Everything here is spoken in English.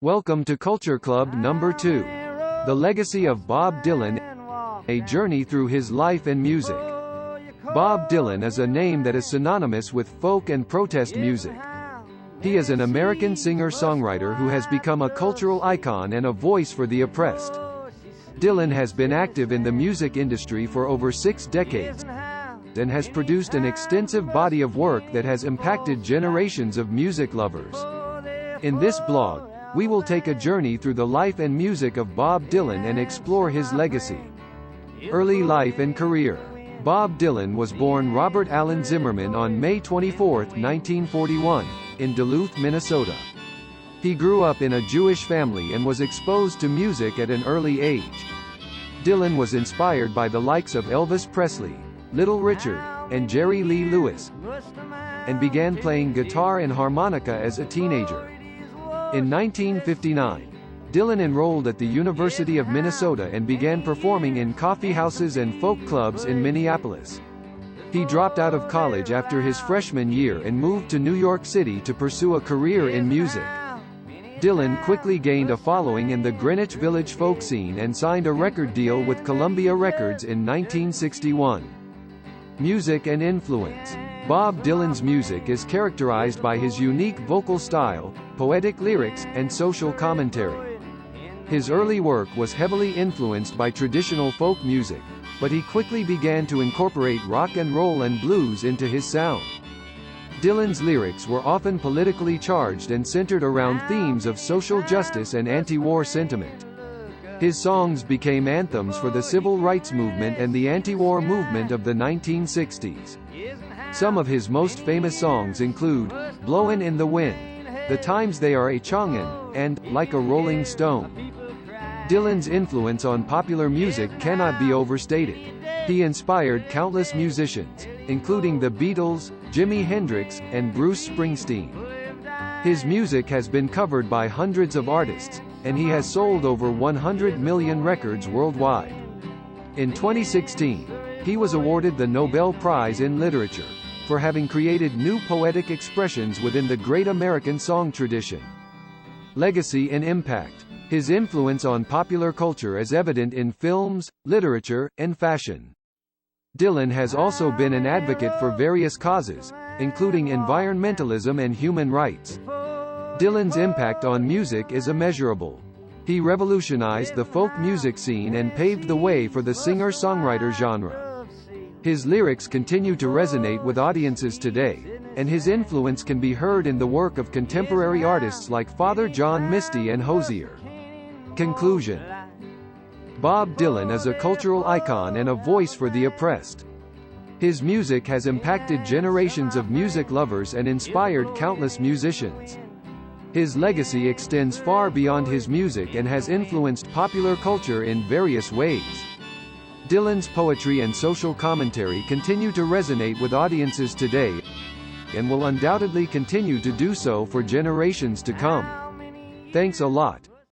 Welcome to Culture Club number 2. The legacy of Bob Dylan, a journey through his life and music. Bob Dylan is a name that is synonymous with folk and protest music. He is an American singer-songwriter who has become a cultural icon and a voice for the oppressed. Dylan has been active in the music industry for over 6 decades and has produced an extensive body of work that has impacted generations of music lovers. In this blog, we will take a journey through the life and music of Bob Dylan and explore his legacy. Early life and career. Bob Dylan was born Robert Allen Zimmerman on May 24, 1941, in Duluth, Minnesota. He grew up in a Jewish family and was exposed to music at an early age. Dylan was inspired by the likes of Elvis Presley, Little Richard, and Jerry Lee Lewis, and began playing guitar and harmonica as a teenager. In 1959, Dylan enrolled at the University of Minnesota and began performing in coffee houses and folk clubs in Minneapolis. He dropped out of college after his freshman year and moved to New York City to pursue a career in music. Dylan quickly gained a following in the Greenwich Village folk scene and signed a record deal with Columbia Records in 1961. Music and influence. Bob Dylan's music is characterized by his unique vocal style, poetic lyrics, and social commentary. His early work was heavily influenced by traditional folk music, but he quickly began to incorporate rock and roll and blues into his sound. Dylan's lyrics were often politically charged and centered around themes of social justice and anti-war sentiment. His songs became anthems for the civil rights movement and the anti-war movement of the 1960s. Some of his most famous songs include Blowin' in the Wind, The Times They Are A-Chongin', and Like a Rolling Stone. Dylan's influence on popular music cannot be overstated. He inspired countless musicians, including the Beatles, Jimi Hendrix, and Bruce Springsteen. His music has been covered by hundreds of artists, and he has sold over 100 million records worldwide. In 2016, he was awarded the Nobel Prize in Literature for having created new poetic expressions within the great American song tradition. Legacy and impact. His influence on popular culture is evident in films, literature, and fashion. Dylan has also been an advocate for various causes, including environmentalism and human rights. Dylan's impact on music is immeasurable. He revolutionized the folk music scene and paved the way for the singer-songwriter genre. His lyrics continue to resonate with audiences today, and his influence can be heard in the work of contemporary artists like Father John Misty and Hosier. Conclusion. Bob Dylan is a cultural icon and a voice for the oppressed. His music has impacted generations of music lovers and inspired countless musicians. His legacy extends far beyond his music and has influenced popular culture in various ways. Dylan's poetry and social commentary continue to resonate with audiences today, and will undoubtedly continue to do so for generations to come. Thanks a lot.